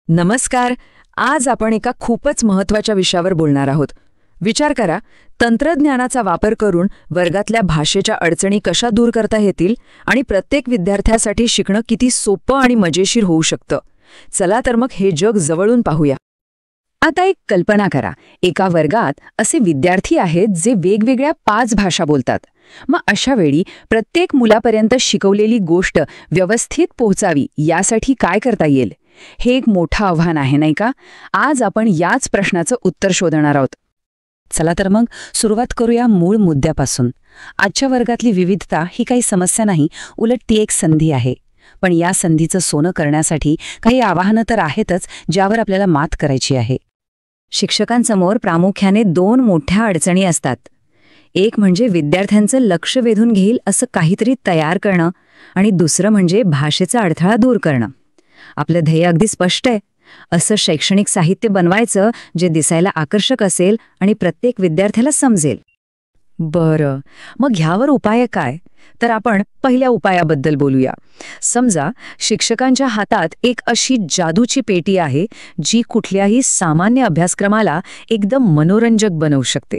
नमस्कार. आज आपण एका खूपच महत्त्वाच्या विषयावर बोलणार आहोत. विचार करा, तंत्रज्ञानाचा वापर करून वर्गातल्या भाषेच्या अडचणी कशा दूर करता येतील आणि प्रत्येक विद्यार्थ्यासाठी शिकणं किती सोपं आणि मजेशीर होऊ शकतं. चला तर मग हे जग जवळून पाहूया. आता एक कल्पना करा, एका वर्गात असे विद्यार्थी आहेत जे वेगवेगळ्या 5 भाषा बोलतात. मग अशा वेळी प्रत्येक मुलापर्यंत शिकवलेली गोष्ट व्यवस्थित पोहोचावी यासाठी काय करता येईल? हे एक मोठं आव्हान आहे, नाही का? आज आपण याच प्रश्नाचं उत्तर शोधणार आहोत. चला तर मग सुरुवात करूया मूळ मुद्द्यापासून. आजच्या वर्गातली विविधता ही काही समस्या नाही, उलट ती एक संधी आहे. पण या संधीचं सोनं करण्यासाठी काही आव्हानं तर आहेतच, ज्यावर आपल्याला मात करायची आहे. शिक्षकांसमोर प्रामुख्याने 2 मोठ्या अडचणी असतात. एक म्हणजे विद्यार्थ्यांचं लक्ष वेधून घेईल असं काहीतरी तयार करणं, आणि दुसरं म्हणजे भाषेचा अडथळा दूर करणं. आपलं ध्येय अगदी स्पष्ट आहे, असं शैक्षणिक साहित्य बनवायचं जे दिसायला आकर्षक असेल आणि प्रत्येक विद्यार्थ्याला समजेल. बरं, मग ह्यावर उपाय काय? तर आपण पहिल्या उपायाबद्दल बोलूया. समजा शिक्षकांच्या हातात एक अशी जादूची पेटी आहे जी कुठल्याही सामान्य अभ्यासक्रमाला एकदम मनोरंजक बनवू शकते.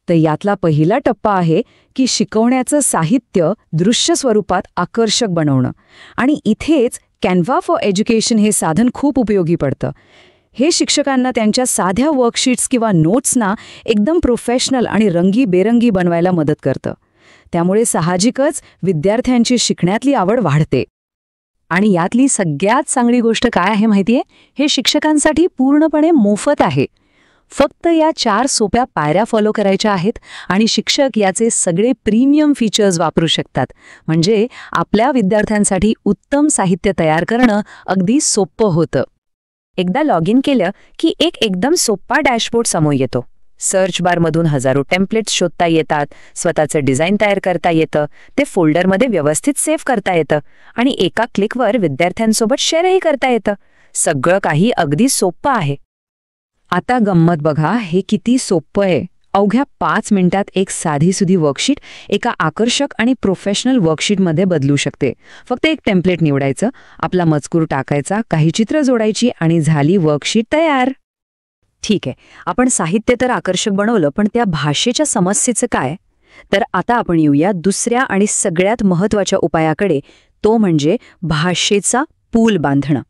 तर यातला पहिला टप्पा आहे की शिकवण्याचं साहित्य दृश्य स्वरूपात आकर्षक बनवणं. आणि इथेच कॅनव्हा फॉर एज्युकेशन हे साधन खूप उपयोगी पडतं. हे शिक्षकांना त्यांच्या साध्या वर्कशीट्स किंवा नोट्सना एकदम प्रोफेशनल आणि रंगीबेरंगी बनवायला मदत करतं. त्यामुळे साहजिकच विद्यार्थ्यांची शिकण्यातली आवड वाढते. आणि यातली सगळ्यात चांगली गोष्ट काय आहे माहितीये? हे शिक्षकांसाठी पूर्णपणे मोफत आहे. फक्त या 4 सोप्या पायऱ्या फॉलो करायच्या आहेत आणि शिक्षक याचे सगळे प्रीमियम फीचर्स वापरू शकतात. म्हणजे आपल्या विद्यार्थ्यांसाठी उत्तम साहित्य तयार करणं अगदी सोपं होतं. एकदा लॉग इन केलं की एक एकदम सोपा डॅशबोर्ड समोर येतो. सर्च बारमधून हजारो टेम्पलेट्स शोधता येतात, स्वतःचं डिझाईन तयार करता येतं, ते फोल्डरमध्ये व्यवस्थित सेव्ह करता येतं आणि एका क्लिकवर विद्यार्थ्यांसोबत शेअरही करता येतं. सगळं काही अगदी सोपं आहे. आता गंमत बघा, हे किती सोपं आहे. अवघ्या 5 मिनिटात एक साधीसुधी वर्कशीट एका आकर्षक आणि प्रोफेशनल वर्कशीटमध्ये बदलू शकते. फक्त एक टेम्पलेट निवडायचं, आपला मजकूर टाकायचा, काही चित्र जोडायची आणि झाली वर्कशीट तयार. ठीक आहे, आपण साहित्य तर आकर्षक बनवलं, पण त्या भाषेच्या समस्येचं काय? तर आता आपण येऊया दुसऱ्या आणि सगळ्यात महत्त्वाच्या उपायाकडे, तो म्हणजे भाषेचा पूल बांधणं,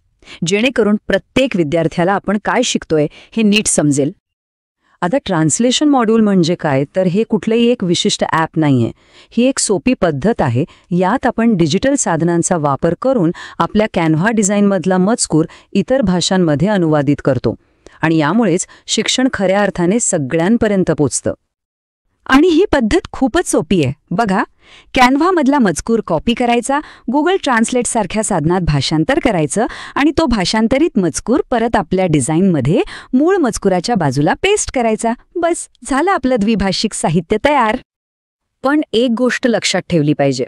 जेणेकरून प्रत्येक विद्यार्थ्याला आपण काय शिकतोय हे नीट समजेल. आता ट्रान्सलेशन मॉड्यूल म्हणजे काय? तर हे कुठलंही एक विशिष्ट ॲप नाहीये. ही एक सोपी पद्धत आहे. यात आपण डिजिटल साधनांचा वापर करून आपल्या कॅनव्हा डिझाईनमधला मजकूर इतर भाषांमध्ये अनुवादित करतो. आणि यामुळेच शिक्षण खऱ्या अर्थाने सगळ्यांपर्यंत पोचतं. आणि ही पद्धत खूपच सोपी आहे. बघा, कॅनव्हामधला मजकूर कॉपी करायचा, गुगल ट्रान्सलेट सारख्या साधनात भाषांतर करायचं आणि तो भाषांतरित मजकूर परत आपल्या डिझाईनमध्ये मूळ मजकुराच्या बाजूला पेस्ट करायचा. बस, झालं आपलं द्विभाषिक साहित्य तयार. पण एक गोष्ट लक्षात ठेवली पाहिजे,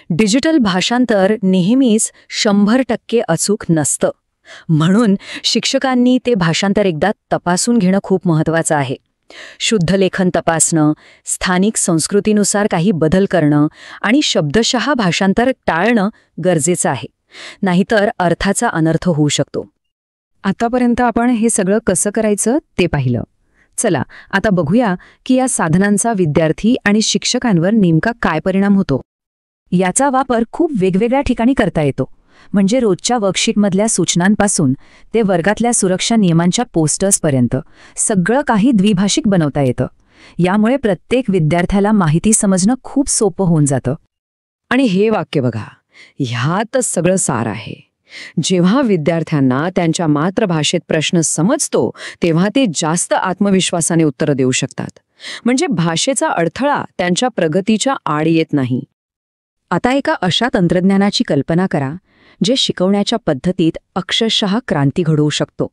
डिजिटल भाषांतर नेहमीच 100% अचूक नसतं. म्हणून शिक्षकांनी ते भाषांतर एकदा तपासून घेणं खूप महत्त्वाचं आहे. शुद्ध लेखन तपासणं, स्थानिक संस्कृतीनुसार काही बदल करणं आणि शब्दशः भाषांतर टाळणं गरजेचं आहे. नाहीतर अर्थाचा अनर्थ होऊ शकतो. आतापर्यंत आपण हे सगळं कसं करायचं ते पाहिलं. चला आता बघूया की या साधनांचा विद्यार्थी आणि शिक्षकांवर नेमका काय परिणाम होतो. याचा वापर खूप वेगवेगळ्या ठिकाणी करता येतो. म्हणजे रोजच्या वर्कशीटमधल्या सूचनांपासून ते वर्गातल्या सुरक्षा नियमांच्या पोस्टर्सपर्यंत सगळं काही द्विभाषिक बनवता येतं. यामुळे प्रत्येक विद्यार्थ्याला माहिती समजणं खूप सोपं होऊन जातं. आणि हे वाक्य बघा, ह्यातच सगळं सार आहे. जेव्हा विद्यार्थ्यांना त्यांच्या मातृभाषेत प्रश्न समजतो तेव्हा ते जास्त आत्मविश्वासाने उत्तरं देऊ शकतात. म्हणजे भाषेचा अडथळा त्यांच्या प्रगतीच्या आड येत नाही. आता एका अशा तंत्रज्ञानाची कल्पना करा जे शिकवण्याच्या पद्धतीत अक्षरशः क्रांती घडवू शकतो.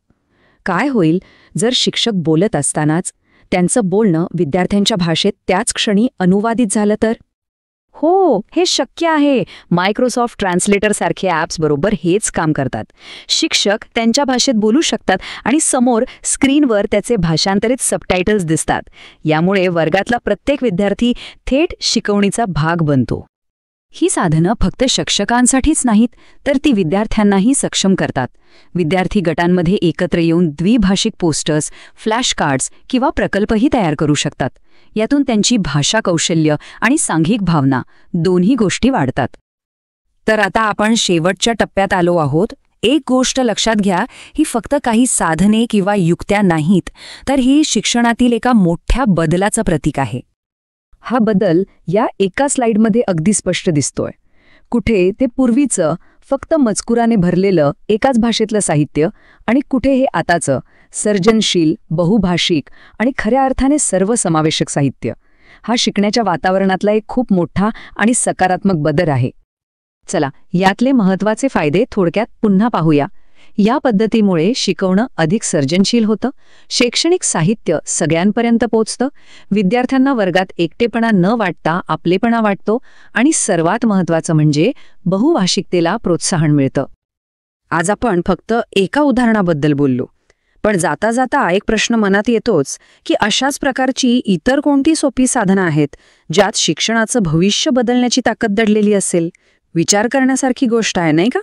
काय होईल जर शिक्षक बोलत असतानाच त्यांचं बोलणं विद्यार्थ्यांच्या भाषेत त्याच क्षणी अनुवादित झालं तर? हो, हे शक्य आहे. मायक्रोसॉफ्ट ट्रान्सलेटर सारखे ॲप्स बरोबर हेच काम करतात. शिक्षक त्यांच्या भाषेत बोलू शकतात आणि समोर स्क्रीनवर त्याचे भाषांतरित सबटायटल्स दिसतात. यामुळे वर्गातला प्रत्येक विद्यार्थी थेट शिकवणीचा भाग बनतो. ही साधनं फक्त शिक्षकांसाठीच नाहीत, तर ती विद्यार्थ्यांनाही सक्षम करतात. विद्यार्थी गटांमध्ये एकत्र येऊन द्विभाषिक पोस्टर्स, फ्लॅश कार्ड्स किंवा प्रकल्पही तयार करू शकतात. यातून त्यांची भाषा कौशल्य आणि सांघिक भावना दोन्ही गोष्टी वाढतात. तर आता आपण शेवटच्या टप्प्यात आलो आहोत. एक गोष्ट लक्षात घ्या, ही फक्त काही साधने किंवा युक्त्या नाहीत, तर ही शिक्षणातील एका मोठ्या बदलाचं प्रतीक आहे. हा बदल या एका स्लाइडमध्ये अगदी स्पष्ट दिसतोय. कुठे ते पूर्वीचं फक्त मजकुराने भरलेलं एकाच भाषेतलं साहित्य आणि कुठे हे आताचं सर्जनशील, बहुभाषिक आणि खऱ्या अर्थाने सर्वसमावेशक साहित्य. हा शिकण्याच्या वातावरणातला एक खूप मोठा आणि सकारात्मक बदल आहे. चला, यातले महत्त्वाचे फायदे थोडक्यात पुन्हा पाहूया. या पद्धतीमुळे शिकवणं अधिक सर्जनशील होतं, शैक्षणिक साहित्य सगळ्यांपर्यंत पोचतं, विद्यार्थ्यांना वर्गात एकटेपणा न वाटता आपलेपणा वाटतो आणि सर्वात महत्त्वाचं म्हणजे बहुभाषिकतेला प्रोत्साहन मिळतं. आज आपण फक्त एका उदाहरणाबद्दल बोललो, पण जाता जाता एक प्रश्न मनात येतोच की अशाच प्रकारची इतर कोणती सोपी साधनं आहेत ज्यात शिक्षणाचं भविष्य बदलण्याची ताकद दडलेली असेल. विचार करण्यासारखी गोष्ट आहे, नाही का?